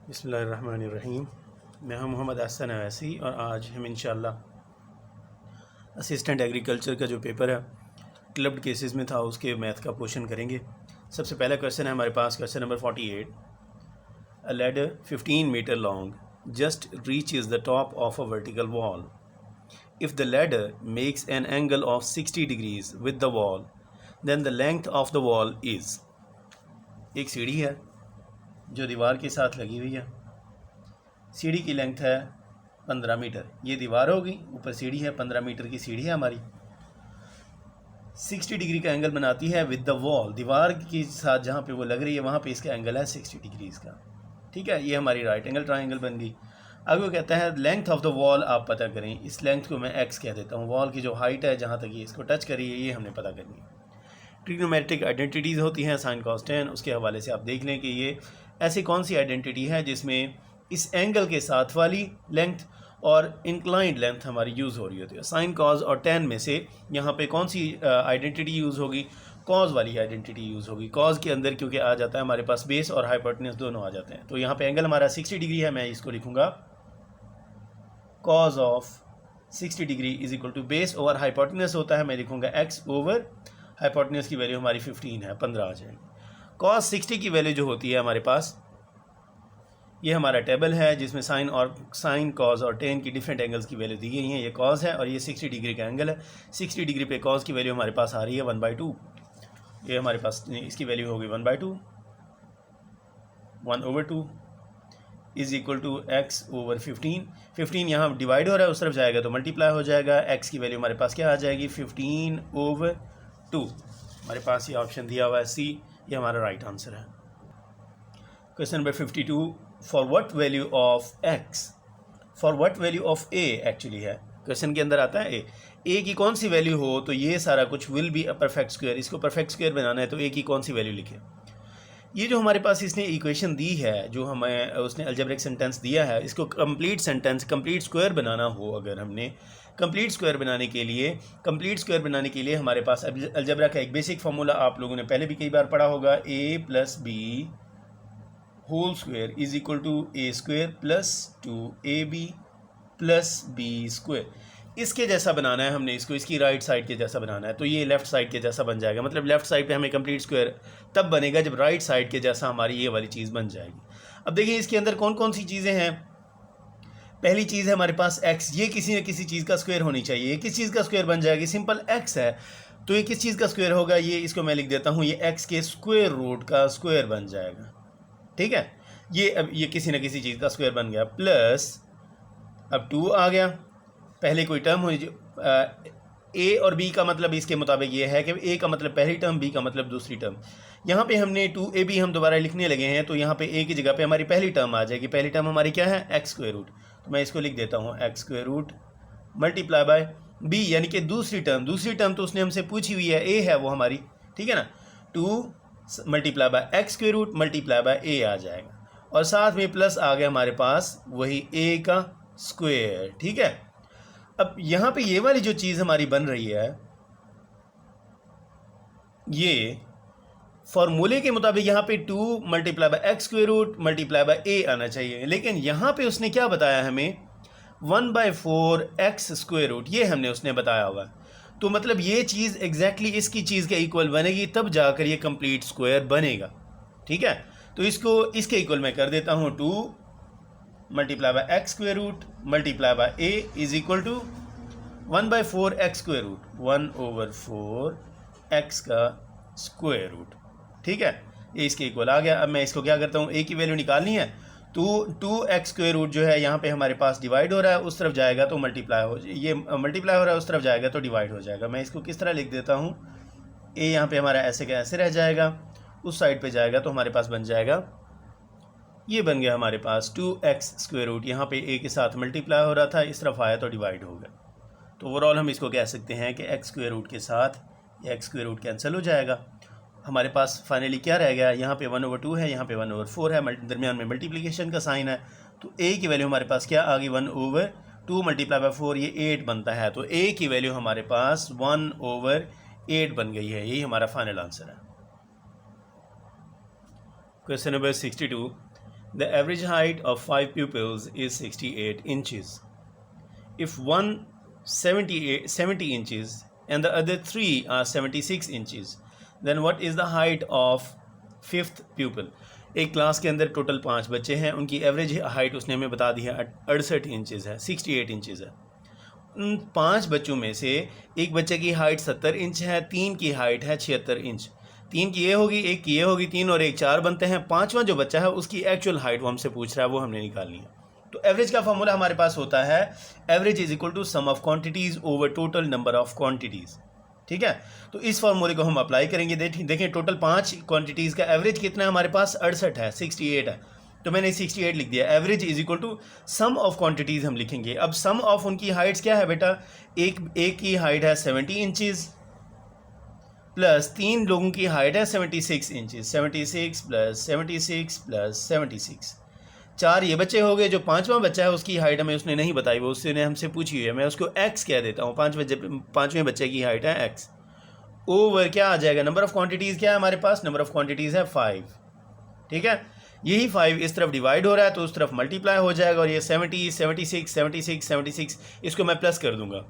बिस्मिल्लाहिर्रहमानिर्रहीम। मैं हूं मोहम्मद हसन अवैसी और आज हम इंशाअल्लाह असिस्टेंट एग्रीकल्चर का जो पेपर है क्लब्ड केसेस में था उसके मैथ का पोर्शन करेंगे। सबसे पहला क्वेश्चन है हमारे पास, question number 48। A ladder 15 metre long just reaches the top of a vertical wall. If the ladder makes an angle of 60 degrees with the wall then the length of the wall is. एक सीढ़ी है जो दीवार के साथ लगी हुई है। सीढ़ी की लेंथ है 15 मीटर। ये दीवार होगी, ऊपर सीढ़ी है, 15 मीटर की सीढ़ी है हमारी। 60 डिग्री का एंगल बनाती है विद द वॉल, दीवार के साथ जहाँ पे वो लग रही है वहाँ पे इसका एंगल है 60 डिग्रीज़ का। ठीक है, ये हमारी राइट एंगल ट्राइंगल बन गई। आगे वो कहता है लेंथ ऑफ द वॉल आप पता करें। इस लेंथ को मैं एक्स कह देता हूँ। वॉल की जो हाइट है जहाँ तक ये इसको टच करी है ये हमने पता करनी है। ट्रिग्नोमेट्रिक आइडेंटिटीज़ होती हैं साइन कॉस टेन, उसके हवाले से आप देख लें कि ये ऐसी कौन सी आइडेंटिटी है जिसमें इस एंगल के साथ वाली लेंथ और इंक्लाइंड लेंथ हमारी यूज़ हो रही होती है। साइन कॉस और टेन में से यहाँ पे कौन सी आइडेंटिटी यूज़ होगी? कॉज वाली आइडेंटिटी यूज़ होगी। कॉज के अंदर क्योंकि आ जाता है हमारे पास बेस और हाइपोटेन्यूज दोनों आ जाते हैं, तो यहाँ पे एंगल हमारा 60 डिग्री है। मैं इसको लिखूँगा cos of 60 degree is equal to base over hypotenuse होता है, मैं लिखूँगा एक्स ओवर हाइपोटेन्यूज की वैल्यू हमारी 15 है, 15 आ जाएगी। कॉस 60 की वैल्यू जो होती है हमारे पास, ये हमारा टेबल है जिसमें साइन कॉज और टेन की डिफरेंट एंगल्स की वैल्यू दी गई हैं। ये कॉज है और ये 60 डिग्री का एंगल है। 60 डिग्री पे कॉज की वैल्यू हमारे पास आ रही है 1/2। ये हमारे पास इसकी वैल्यू होगी 1/2, 1/2 is equal to x over 15। 15 यहाँ डिवाइड हो रहा है, उस तरफ जाएगा तो मल्टीप्लाई हो जाएगा। एक्स की वैल्यू हमारे पास क्या आ जाएगी? 15/2। हमारे पास ये ऑप्शन दिया हुआ है सी, ये हमारा राइट आंसर है। Question number 52। For what value of x, for what value of A actually है, क्वेश्चन के अंदर आता है ए की कौन सी वैल्यू हो तो ये सारा कुछ will be a perfect square. इसको परफेक्ट स्क्वायर बनाना है तो ए की कौन सी वैल्यू लिखे। ये जो हमारे पास इसने इक्वेशन दी है, जो हमें उसने अलजेब्रिक सेंटेंस दिया है, इसको कंप्लीट सेंटेंस कंप्लीट स्क्वायर बनाना हो, अगर हमने कंप्लीट स्क्वायर बनाने के लिए हमारे पास अलजेब्रा का एक बेसिक फार्मूला आप लोगों ने पहले भी कई बार पढ़ा होगा, a + b whole square is equal to a square plus 2ab plus b square. इसके जैसा बनाना है हमने इसको, इसकी राइट साइड के जैसा बनाना है, तो ये लेफ्ट साइड के जैसा बन जाएगा। मतलब लेफ्ट साइड पे हमें कंप्लीट स्क्वायर तब बनेगा जब राइट साइड के जैसा हमारी ये वाली चीज़ बन जाएगी। अब देखिए इसके अंदर कौन कौन सी चीज़ें हैं। पहली चीज़ है हमारे पास x, ये किसी न किसी चीज़ का स्क्वायर होनी चाहिए। ये किस चीज़ का स्क्वायर बन जाएगी? सिंपल x है, तो ये किस चीज़ का स्क्वायर होगा? ये इसको मैं लिख देता हूँ, ये x के स्क्वायर रूट का स्क्वायर बन जाएगा। ठीक है, ये अब ये किसी न किसी चीज़ का स्क्वायर बन गया। प्लस अब 2 आ गया, पहले कोई टर्म हो, ए और बी का मतलब इसके मुताबिक ये है कि ए का मतलब पहली टर्म, बी का मतलब दूसरी टर्म। यहाँ पे हमने 2ab हम दोबारा लिखने लगे हैं, तो यहाँ पे ए की जगह पे हमारी पहली टर्म आ जाएगी। पहली टर्म हमारी क्या है? एक्स स्क्वायर रूट, तो मैं इसको लिख देता हूँ x square root multiply by b, यानी कि दूसरी टर्म तो उसने हमसे पूछी हुई है, ए है वो हमारी, ठीक है ना। 2 multiply by x square root multiply by a आ जाएगा, और साथ में प्लस आ गया हमारे पास वही ए का स्क्वायर। ठीक है, अब यहाँ पे ये वाली जो चीज़ हमारी बन रही है, ये फॉर्मूले के मुताबिक यहाँ पे 2 multiply by x square root multiply by a आना चाहिए, लेकिन यहाँ पे उसने क्या बताया हमें? 1/4 एक्स स्क्वायर रूट, ये हमने उसने बताया हुआ है। तो मतलब ये चीज़ एग्जैक्टली इसकी चीज़ के इक्वल बनेगी, तब जाकर ये कंप्लीट स्क्वायर बनेगा। ठीक है, तो इसको इसके इक्वल मैं कर देता हूँ, 2 multiply by x square root multiply by a is equal to 1/4 x square root, 1/4 x का स्क्वायर रूट। ठीक है, ये इसके इक्वल आ गया। अब मैं इसको क्या करता हूँ, ए की वैल्यू निकालनी है, तो 2x स्क्वायर रूट जो है यहाँ पे हमारे पास डिवाइड हो रहा है, उस तरफ जाएगा तो मल्टीप्लाई हो, ये मल्टीप्लाई हो रहा है, उस तरफ जाएगा तो डिवाइड हो जाएगा। मैं इसको किस तरह लिख देता हूँ, ए यहाँ पे हमारा ऐसे का ऐसे रह जाएगा, उस साइड पे जाएगा तो हमारे पास बन जाएगा, ये बन गया हमारे पास 2x स्क्वायर रूट। यहाँ पे ए के साथ मल्टीप्लाई हो रहा था, इस तरफ आया तो डिवाइड हो गया। तो ओवरऑल हम इसको कह सकते हैं कि एक्स स्क्वायर रूट के साथ ये एक्स स्क्वायर रूट कैंसिल हो जाएगा। हमारे पास फाइनली क्या रह गया? यहाँ पे 1/2 है, यहाँ पे 1/4 है, दरमियान में मल्टीप्लिकेशन का साइन है, तो a की वैल्यू हमारे पास क्या आ गई? 1/2 मल्टीप्लाई बाय 4, ये 8 बनता है, तो a की वैल्यू हमारे पास 1/8 बन गई है। यही हमारा फाइनल आंसर है। Question number 62। The average height of 5 pupils is 68 inches. If one 70 inches and the other 3 are 76 inches, then what is the height of 5th pupil? एक क्लास के अंदर टोटल 5 बच्चे हैं, उनकी एवरेज हाइट उसने हमें बता दी है 68 इंचज़ है, 68 इंचज़ है। उन 5 बच्चों में से एक बच्चे की हाइट 70 इंच है, 3 की हाइट है 76 इंच। 3 की ये होगी, 1 की ये होगी, 3 और 1 4 बनते हैं। 5वां जो बच्चा है उसकी एक्चुअल हाइट वो हमसे पूछ रहा है, वो हमने निकालनी है। तो एवरेज का फॉर्मूला हमारे पास होता है average is equal to sum of quantities over total number of quantities. ठीक है, तो इस फॉर्मूले को हम अप्लाई करेंगे। देखें टोटल 5 क्वांटिटीज़ का एवरेज कितना है हमारे पास, 68 है, 68 है, तो मैंने 68 लिख दिया। Average is equal to sum of quantities हम लिखेंगे। अब सम ऑफ उनकी हाइट्स क्या है बेटा, एक की हाइट है 70 इंचज़ प्लस 3 लोगों की हाइट है 76 इंचज़, 76 प्लस 76 प्लस 76, 4 ये बच्चे हो गए। जो 5वां बच्चा है उसकी हाइट हमें उसने नहीं बताई, वो उसने हमसे पूछी हुई है, मैं उसको एक्स कह देता हूँ। 5वें बच्चे की हाइट है एक्स, ओवर क्या आ जाएगा, नंबर ऑफ क्वांटिटीज़ क्या है हमारे पास, नंबर ऑफ क्वांटिटीज़ है 5। ठीक है, यही 5 इस तरफ डिवाइड हो रहा है तो उस तरफ मल्टीप्लाई हो जाएगा, और ये 70 76 76 76 इसको मैं प्लस कर दूंगा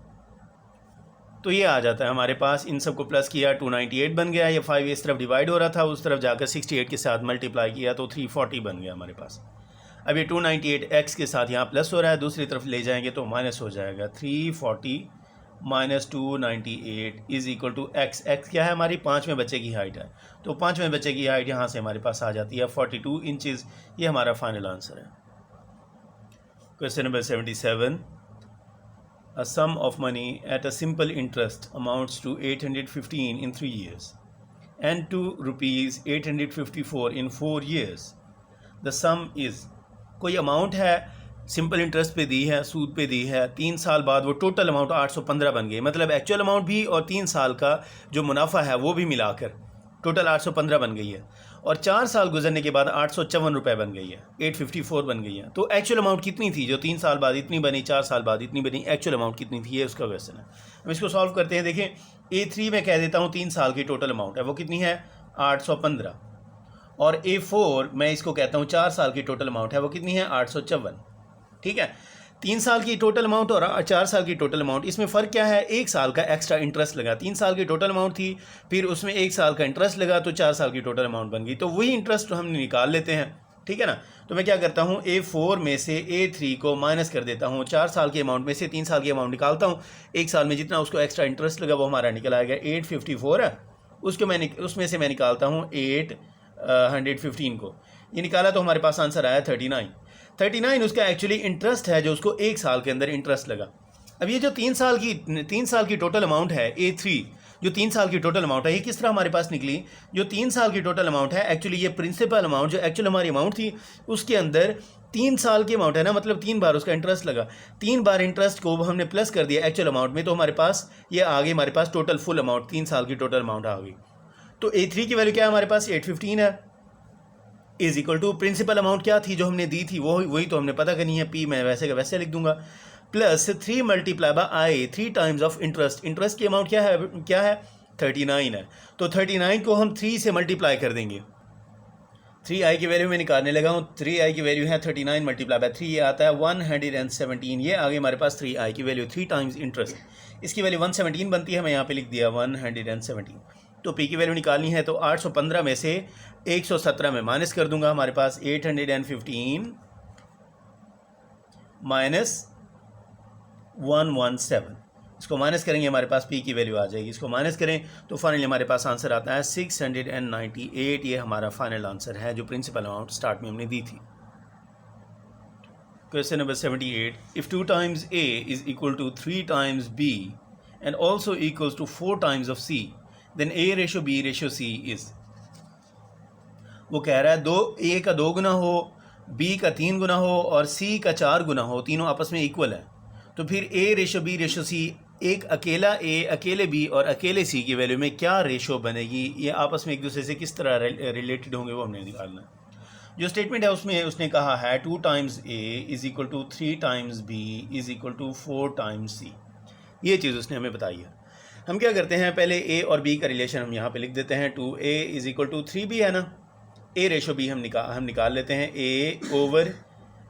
तो ये आ जाता है हमारे पास। इन सबको प्लस किया 298 बन गया। ये 5 इस तरफ डिवाइड हो रहा था, उस तरफ जाकर 68 के साथ मल्टीप्लाई किया तो 340 बन गया हमारे पास। अब ये 298 एक्स के साथ यहाँ प्लस हो रहा है, दूसरी तरफ ले जाएंगे तो माइनस हो जाएगा। 340 minus 298 is equal to x. X क्या है, हमारी 5वें बच्चे की हाइट है, तो 5वें बच्चे की हाइट यहाँ से हमारे पास आ जाती है 42 इंचज़। ये हमारा फाइनल आंसर है। Question number 77, a sum of money at a simple interest amounts to 815 in 3 years and to rupees 854 in 4 years. The sum is, कोई अमाउंट है सिंपल इंटरेस्ट पे दी है, सूद पे दी है, 3 साल बाद वो टोटल अमाउंट 815 बन गई, मतलब एक्चुअल अमाउंट भी और 3 साल का जो मुनाफा है वो भी मिलाकर टोटल 815 बन गई है, और 4 साल गुजरने के बाद 854 रुपये बन गई है, 854 बन गई है। तो एक्चुअल अमाउंट कितनी थी, जो 3 साल बाद इतनी बनी, 4 साल बाद इतनी बनी, एक्चुअल अमाउंट कितनी थी, ये उसका क्वेश्चन है। हम इसको सॉल्व करते हैं। देखें A3 में कह देता हूँ 3 साल की टोटल अमाउंट है, वो कितनी है 815, और A4 मैं इसको कहता हूँ 4 साल की टोटल अमाउंट है, वो कितनी है 854। ठीक है, 3 साल की टोटल अमाउंट और 4 साल की टोटल अमाउंट, इसमें फ़र्क क्या है, 1 साल का एक्स्ट्रा इंटरेस्ट लगा। 3 साल की टोटल अमाउंट थी, फिर उसमें 1 साल का इंटरेस्ट लगा तो 4 साल की टोटल अमाउंट बन गई, तो वही इंटरेस्ट हम निकाल लेते हैं। ठीक है ना, तो मैं क्या करता हूँ A4 में से A3 को माइनस कर देता हूँ, 4 साल के अमाउंट में से 3 साल की अमाउंट निकालता हूँ, 1 साल में जितना उसको एक्स्ट्रा इंटरेस्ट लगा वो हमारा निकल आएगा 854 है, उसमें से मैं निकालता हूँ 815 को, ये निकाला तो हमारे पास आंसर आया 39 उसका एक्चुअली इंटरेस्ट है जो उसको 1 साल के अंदर इंटरेस्ट लगा। अब ये जो 3 साल की टोटल अमाउंट है A3, जो 3 साल की टोटल अमाउंट है, ये किस तरह हमारे पास निकली, जो 3 साल की टोटल अमाउंट है एक्चुअली ये प्रिंसिपल अमाउंट जो एक्चुअल हमारी अमाउंट थी उसके अंदर 3 साल की अमाउंट है ना, मतलब 3 बार उसका इंटरेस्ट लगा, 3 बार इंटरेस्ट को हमने प्लस कर दिया एक्चुअल अमाउंट में, तो हमारे पास ये आ गई, हमारे पास टोटल फुल अमाउंट 3 साल की टोटल अमाउंट आ गई। तो A3 की वैल्यू क्या है हमारे पास 815 है, is equal to principal amount क्या थी जो हमने दी थी वही तो हमने पता करनी है, P मैं वैसे का वैसे लिख दूंगा, plus 3 multiply by I, 3 times of interest. Interest की अमाउंट क्या है 39 है, तो 39 को हम 3 से मल्टीप्लाई कर देंगे। 3i की वैल्यू में निकालने लगा हूँ, 3i की वैल्यू है 39 मल्टीप्लाई बाय 3, ये आता है 117। ये आगे हमारे पास 3i की वैल्यू 3 टाइम्स इंटरेस्ट, इसकी वैल्यू 117 बनती है, मैं यहाँ पे लिख दिया 117। तो P की वैल्यू निकालनी है तो 815 में से 117 में माइनस कर दूंगा, हमारे पास 815 माइनस 117, इसको माइनस करेंगे हमारे पास P की वैल्यू आ जाएगी, इसको माइनस करें तो फाइनली हमारे पास आंसर आता है 698। ये हमारा फाइनल आंसर है जो प्रिंसिपल अमाउंट स्टार्ट में हमने दी थी। Question number 78, if 2 times A is equal to 3 times B and also equals to 4 times of C, then A ratio B ratio C is. वो कह रहा है A का 2 गुना हो, B का 3 गुना हो और C का 4 गुना हो, तीनों आपस में इक्वल है, तो फिर A ratio B ratio C, एक अकेला A अकेले B और अकेले C की वैल्यू में क्या रेशो बनेगी, ये आपस में एक दूसरे से किस तरह रिलेटेड होंगे वो हमने निकालना है। जो स्टेटमेंट है उसमें उसने कहा है 2 times A is equal to 3 times B is equal to 4 times C, ये चीज़ उसने हमें बताई है। हम क्या करते हैं, पहले A और B का रिलेशन हम यहाँ पे लिख देते हैं। 2A is equal to 3B है ना, ए रेशो बी हम निकाल लेते हैं, ए ओवर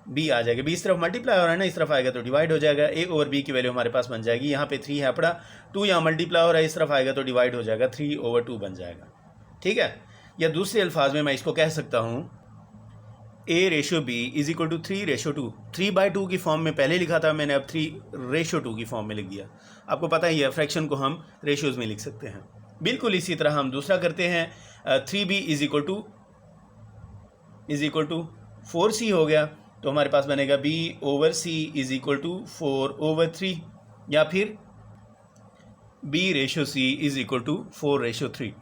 बी आ जाएगा, बी इस तरफ मल्टीप्लाई हो रहा है ना, इस तरफ आएगा तो डिवाइड हो जाएगा, ए ओवर बी की वैल्यू हमारे पास बन जाएगी, यहाँ पे 3 है पड़ा, 2 यहाँ मल्टीप्लाई हो रहा है, इस तरफ आएगा तो डिवाइड हो जाएगा, 3/2 बन जाएगा। ठीक है, या दूसरे अल्फाज में मैं इसको कह सकता हूँ A ratio B is equal to 3/2, 3/2 की फॉर्म में पहले लिखा था मैंने, अब 3/2 की फॉर्म में लिख दिया। आपको पता ही है फ्रैक्शन को हम रेशियोज़ में लिख सकते हैं। बिल्कुल इसी तरह हम दूसरा करते हैं, 3b is equal to 4c हो गया, तो हमारे पास बनेगा b over c is equal to 4/3, या फिर b ratio c is equal to 4/3।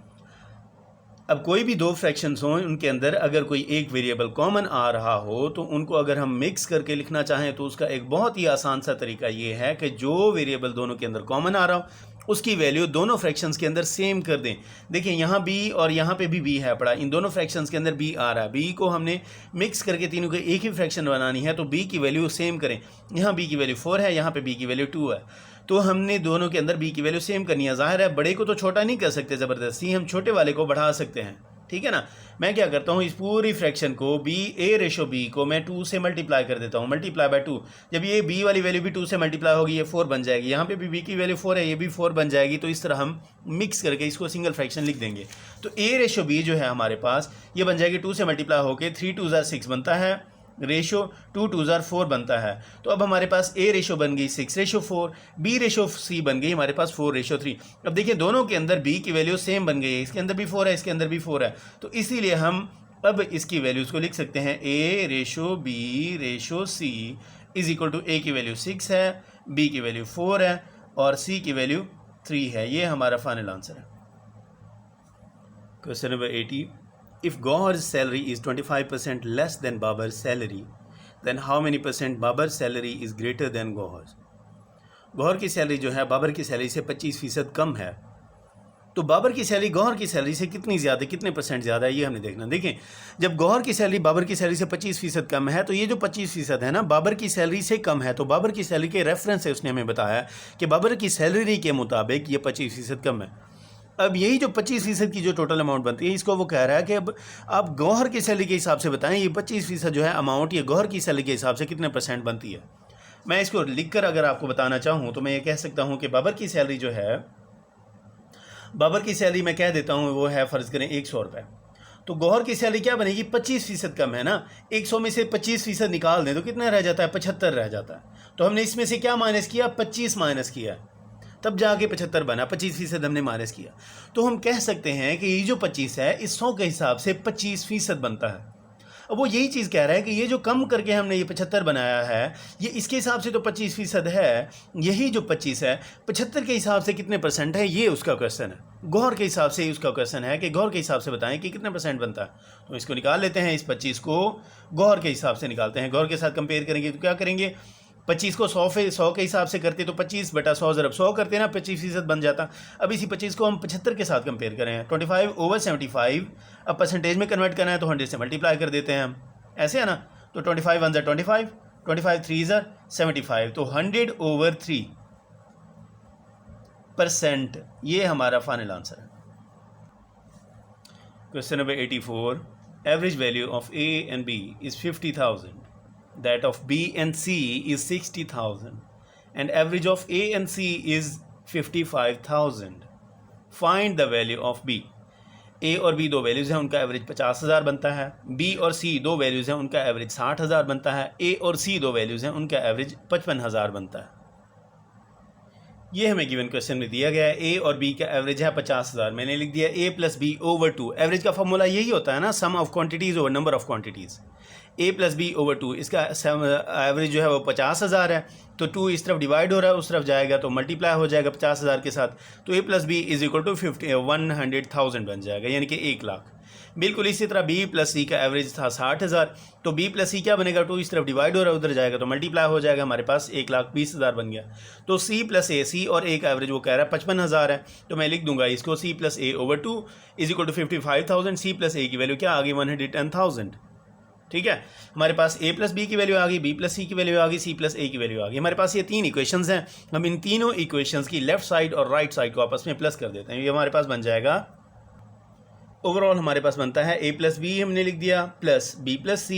अब कोई भी दो फ्रैक्शंस हों, उनके अंदर अगर कोई एक वेरिएबल कॉमन आ रहा हो तो उनको अगर हम मिक्स करके लिखना चाहें तो उसका एक बहुत ही आसान सा तरीका ये है कि जो वेरिएबल दोनों के अंदर कॉमन आ रहा हो उसकी वैल्यू दोनों फ्रैक्शंस के अंदर सेम कर दें। देखिए यहाँ b और यहाँ पे भी b है पड़ा, इन दोनों फ्रैक्शंस के अंदर b आ रहा है, b को हमने मिक्स करके तीनों के एक ही फ्रैक्शन बनानी है, तो b की वैल्यू सेम करें। यहाँ b की वैल्यू 4 है, यहाँ पे b की वैल्यू 2 है, तो हमने दोनों के अंदर b की वैल्यू सेम करनी है। जाहिर है बड़े को तो छोटा नहीं कर सकते ज़बरदस्ती, हम छोटे वाले को बढ़ा सकते हैं। ठीक है ना, मैं क्या करता हूँ, इस पूरी फ्रैक्शन को b a रेशो b को मैं 2 से मल्टीप्लाई कर देता हूँ, मल्टीप्लाई बाय 2। जब ये b वाली वैल्यू भी 2 से मल्टीप्लाई होगी, ये 4 बन जाएगी, यहाँ पे भी b की वैल्यू 4 है, ये भी 4 बन जाएगी। तो इस तरह हम मिक्स करके इसको सिंगल फ्रैक्शन लिख देंगे। तो a रेशो b जो है हमारे पास, ये बन जाएगी 2 से मल्टीप्लाई होकर 3 2 6 बनता है, रेशो 2 2 4 बनता है। तो अब हमारे पास a रेशो बन गई 6/4, b रेशो c बन गई हमारे पास 4/3। अब देखिए दोनों के अंदर b की वैल्यू सेम बन गई है, इसके अंदर भी 4 है, इसके अंदर भी 4 है, तो इसीलिए हम अब इसकी वैल्यूज़ को लिख सकते हैं, a ratio b ratio c is equal to a की वैल्यू 6 है, b की वैल्यू 4 है और c की वैल्यू 3 है। ये हमारा फाइनल आंसर है। Question number 80, if Gauhar's salary is 25% less than Babar's salary, then how many percent Babar's salary is greater than Gauhar's? Gauhar की सैलरी जो है बाबर की सैलरी से 25% कम है, तो बाबर की सैलरी गौहर की सैलरी से कितनी ज़्यादा, कितने परसेंट ज़्यादा है, ये हमने देखना। देखें, जब गौहर की सैलरी बाबर की सैलरी से 25% कम है, तो ये जो 25% है ना बाबर की सैलरी से कम है, तो बाबर की सैलरी के रेफरेंस से उसने हमें बताया कि बाबर की सैलरी के मुताबिक ये 25% कम है। अब यही जो 25% की जो टोटल अमाउंट बनती है, इसको वो कह रहा है कि अब आप गौहर की सैलरी के हिसाब से बताएं ये 25% जो है अमाउंट, ये गौहर की सैलरी के हिसाब से कितने परसेंट बनती है। मैं इसको लिखकर अगर आपको बताना चाहूँ तो मैं ये कह सकता हूँ कि बाबर की सैलरी जो है, बाबर की सैलरी मैं कह देता हूँ वो है, फ़र्ज़ करें 100 रुपये, तो गौहर की सैलरी क्या बनेगी, 25% कम है ना, 100 में से 25% निकाल दें तो कितना रह जाता है, 75 रह जाता है। तो हमने इसमें से क्या माइनस किया, 25 माइनस किया, तब जाके 75 बना, 25% हमने माइनस किया। तो हम कह सकते हैं कि ये जो 25 है इस 100 के हिसाब से 25% बनता है। अब वो यही चीज़ कह रहा है कि ये जो कम करके हमने ये 75 बनाया है, ये इसके हिसाब से तो 25% है, यही जो 25 है 75 के हिसाब से कितने परसेंट है, ये उसका क्वेश्चन है। गौहर के हिसाब से उसका क्वेश्चन है कि गौहर के हिसाब से बताएं कि कितने परसेंट बनता है। तो इसको निकाल लेते हैं, इस 25 को गौहर के हिसाब से निकालते हैं। गौहर के साथ कंपेयर करेंगे तो क्या करेंगे, 25 को 100 के हिसाब से करते तो 25/100 ज़रब 100 करते ना, 25% बन जाता। अब इसी 25 को हम 75 के साथ कंपेयर करें, 25/75, अब परसेंटेज में कन्वर्ट करना है तो 100 से मल्टीप्लाई कर देते हैं हम, ऐसे है ना। तो 25 1 25, 25 3 75, तो 100/3%, ये हमारा फाइनल आंसर है। Question number 84, average value of A and B is 50,000. That of B and C is 60,000 and average of A and C is 55,000. Find the value of B. A और B दो values हैं, उनका average 50,000 बनता है। B और C दो values हैं, उनका एवरेज 60,000 बनता है। A और C दो वैल्यूज़ हैं, उनका एवरेज 55,000 बनता है। ये हमें गिवन क्वेश्चन में दिया गया है। A और B का एवरेज है 50,000, मैंने लिख दिया A + B / 2। एवरेज का फॉर्मूला यही होता है ना, sum of quantities over number of quantities. A + B / 2, इसका एवरेज जो है वो 50,000 है, तो 2 इस तरफ डिवाइड हो रहा है, उस तरफ जाएगा तो मल्टीप्लाई हो जाएगा 50,000 के साथ, तो A + B = 100,000 बन जाएगा, यानी कि 1 लाख। बिल्कुल इसी तरह B + C का एवरेज था 60,000, तो B + C क्या बनेगा, 2 इस तरफ डिवाइड हो रहा है, उधर जाएगा तो मल्टीप्लाई हो जाएगा, हमारे पास 1,20,000 बन गया। तो C + A, C और A का एवरेज वो कह रहा है 55,000 है, तो मैं लिख दूंगा इसको C + A / 2 = 55,000। C + A की वैल्यू क्या आ गई, 110,000। ठीक है, हमारे पास A + B की वैल्यू आ गई, B + C की वैल्यू आ गई, C + A की वैल्यू आ गई। हमारे पास ये 3 इक्वेशंस हैं, हम इन तीनों इक्वेशंस की लेफ्ट साइड और राइट साइड को आपस में प्लस कर देते हैं। ये हमारे पास बन जाएगा ओवरऑल हमारे पास बनता है a प्लस बी हमने लिख दिया plus b plus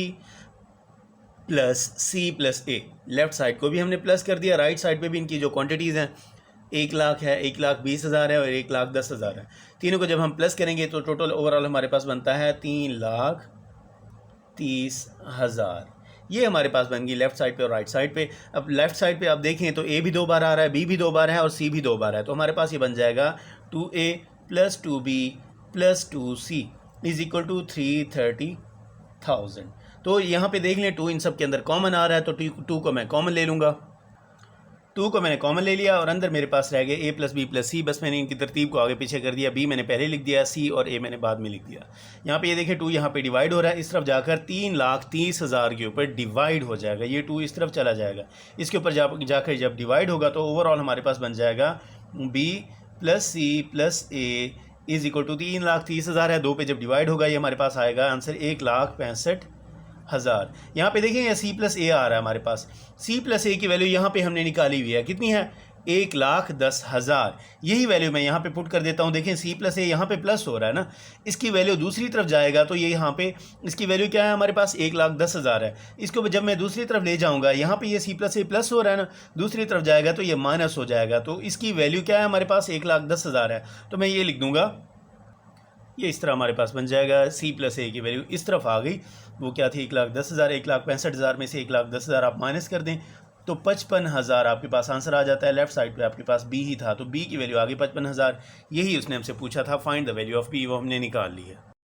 c plus a। Left side को भी हमने प्लस कर दिया, राइट साइड पे भी इनकी जो क्वांटिटीज़ हैं 1 लाख है, 1,20,000 है और 1,10,000 है। तीनों को जब हम प्लस करेंगे तो टोटल ओवरऑल हमारे पास बनता है 3,30,000। ये हमारे पास बन गई लेफ्ट साइड पे और राइट साइड पे। अब लेफ्ट साइड पे आप देखें तो a भी 2 बार आ रहा है, b भी 2 बार है और c भी 2 बार है, तो हमारे पास ये बन जाएगा 2a plus 2b plus 2c is equal to 330,000। तो यहाँ पे देख लें 2 इन सब के अंदर कॉमन आ रहा है, तो 2 को मैं कॉमन ले लूँगा। 2 को मैंने कॉमन ले लिया और अंदर मेरे पास रह गए a प्लस बी प्लस सी। बस मैंने इनकी तरतीब को आगे पीछे कर दिया, b मैंने पहले लिख दिया, c और a मैंने बाद में लिख दिया। यहाँ पे ये देखें 2 यहाँ पे डिवाइड हो रहा है, इस तरफ जाकर 3,30,000 के ऊपर डिवाइड हो जाएगा। ये 2 इस तरफ चला जाएगा, इसके ऊपर जाकर जब डिवाइड होगा तो ओवरऑल हमारे पास बन जाएगा b plus c plus a is equal to 3,30,000 है। 2 पे जब डिवाइड होगा ये हमारे पास आएगा आंसर 1,65,000। यहाँ पे देखें सी प्लस ए आ रहा है हमारे पास, सी प्लस ए की वैल्यू यहाँ पे हमने निकाली हुई है, कितनी है 1,10,000। यही वैल्यू मैं यहाँ पे पुट कर देता हूँ। देखें सी प्लस ए यहाँ पे प्लस हो रहा है ना, इसकी वैल्यू दूसरी तरफ जाएगा तो ये यहाँ पे इसकी वैल्यू क्या है हमारे पास 1,10,000 है। इसको जब मैं दूसरी तरफ ले जाऊँगा, यहाँ पे ये सी प्लस ए प्लस हो रहा है ना, दूसरी तरफ जाएगा तो ये माइनस हो जाएगा, तो इसकी वैल्यू क्या है हमारे पास 1,10,000 है। तो मैं ये लिख दूँगा, ये इस तरह हमारे पास बन जाएगा सी प्लस ए की वैल्यू इस तरफ आ गई। वो क्या थी 1,10,000, 1,65,000 में से 1,10,000 आप माइनस कर दें तो 55,000 आपके पास आंसर आ जाता है। लेफ्ट साइड पे आपके पास बी ही था तो बी की वैल्यू आ गई 55,000। यही उसने हमसे पूछा था, find the value of b, वो हमने निकाल ली है।